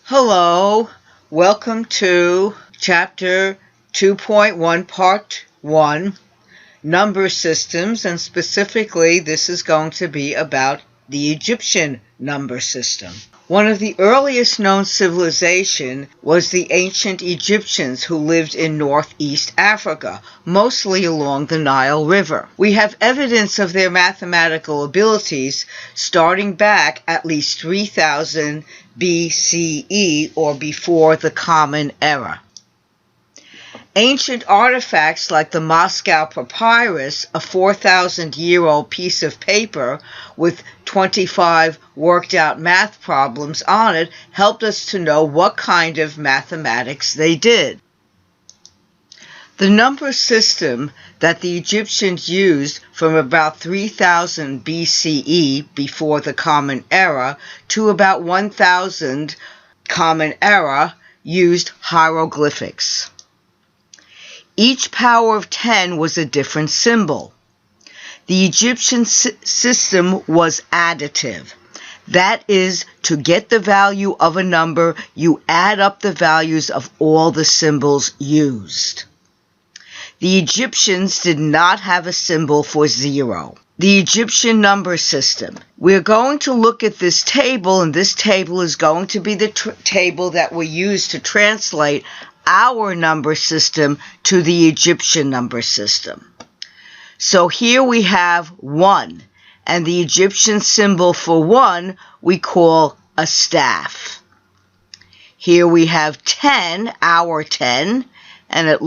Hello, welcome to Chapter 2.1 Part 1, Number Systems, and specifically this is going to be about the Egyptian number system. One of the earliest known civilization was the ancient Egyptians who lived in northeast Africa, mostly along the Nile River. We have evidence of their mathematical abilities starting back at least 3000 BCE or before the Common Era. Ancient artifacts like the Moscow Papyrus, a 4,000-year-old piece of paper with 25 worked-out math problems on it, helped us to know what kind of mathematics they did. The number system that the Egyptians used from about 3000 BCE, before the Common Era, to about 1000 Common Era, used hieroglyphics. Each power of 10 was a different symbol. The Egyptian system was additive. That is, to get the value of a number, you add up the values of all the symbols used. The Egyptians did not have a symbol for zero. The Egyptian number system. We're going to look at this table, and this table is going to be the table that we use to translate our number system to the Egyptian number system. So here we have 1, and the Egyptian symbol for 1 we call a staff. Here we have 10, our 10, and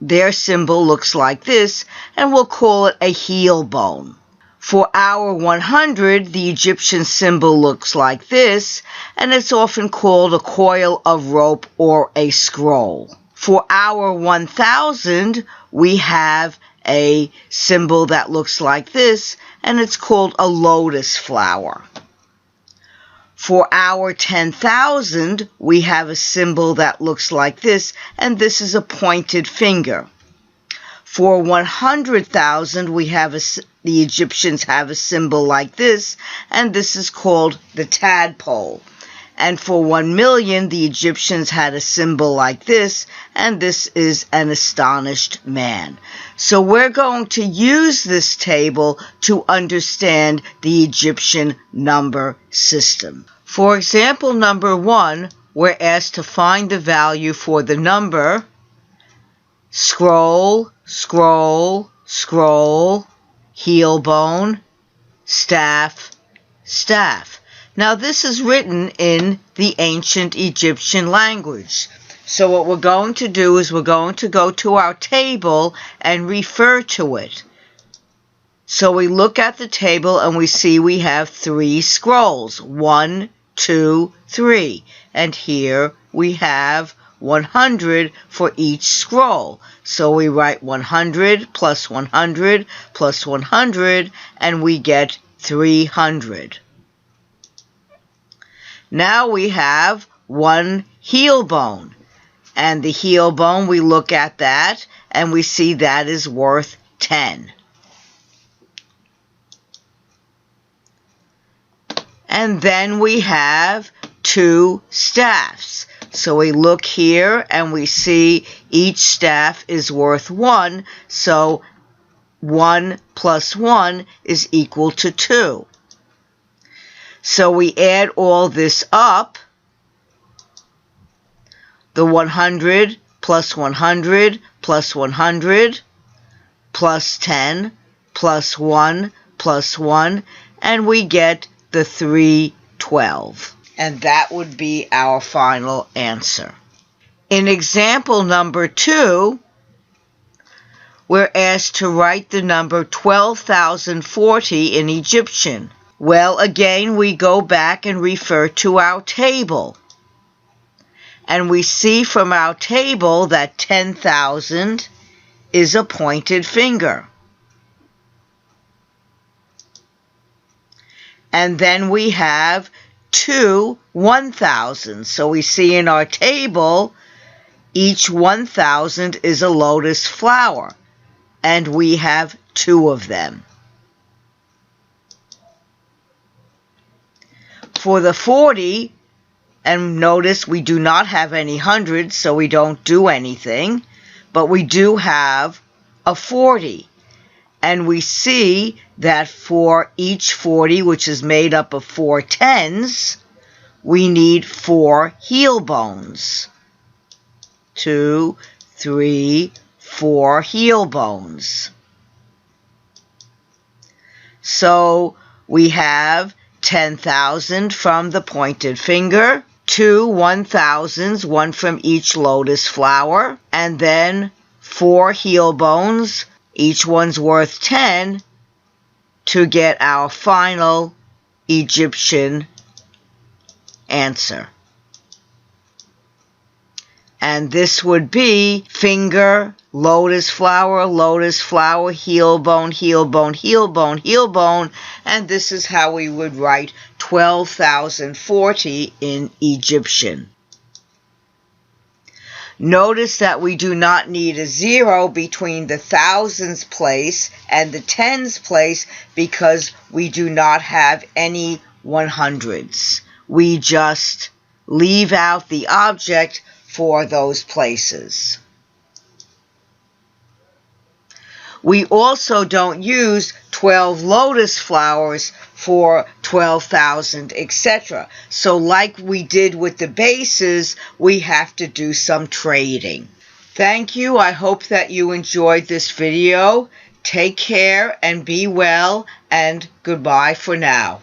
their symbol looks like this, and we'll call it a heel bone. For our 100, the Egyptian symbol looks like this, and it's often called a coil of rope or a scroll. For our 1000, we have a symbol that looks like this, and it's called a lotus flower. For our 10,000, we have a symbol that looks like this, and this is a pointed finger. For 100,000, the Egyptians have a symbol like this, and this is called the tadpole. And for 1,000,000, the Egyptians had a symbol like this, and this is an astonished man. So we're going to use this table to understand the Egyptian number system. For example, number 1, we're asked to find the value for the number scroll, scroll, scroll, heel bone, staff, staff. Now this is written in the ancient Egyptian language. So what we're going to do is we're going to go to our table and refer to it. So we look at the table and we see we have 3 scrolls. 1, 2, 3. And here we have 100 for each scroll. So we write 100 plus 100 plus 100, and we get 300. Now we have 1 heel bone. And the heel bone, we look at that, and we see that is worth 10. And then we have 2 staffs. So we look here and we see each staff is worth 1, so 1 plus 1 is equal to 2. So we add all this up. The 100 plus 100 plus 100 plus 10 plus 1 plus 1, and we get the 312. And that would be our final answer. In example number 2, we're asked to write the number 12,040 in Egyptian. Well, again, we go back and refer to our table. And we see from our table that 10,000 is a pointed finger. And then we have 2 1,000. So we see in our table each 1,000 is a lotus flower, and we have 2 of them. For the 40, And notice we do not have any hundreds, so we don't do anything. But we do have a 40. And we see that for each 40, which is made up of 4 tens, we need 4 heel bones. 2, 3, 4 heel bones. So we have 10,000 from the pointed finger, 2 1,000s, 1 from each lotus flower, and then 4 heel bones, each one's worth 10, to get our final Egyptian answer. And this would be finger, lotus flower, heel bone, heel bone, heel bone, heel bone, and this is how we would write 12,040 in Egyptian. Notice that we do not need a 0 between the thousands place and the tens place because we do not have any 100s. We just leave out the object for those places. We also don't use 12 lotus flowers for 12,000, etc. So like we did with the bases, we have to do some trading. Thank you. I hope that you enjoyed this video. Take care and be well, and goodbye for now.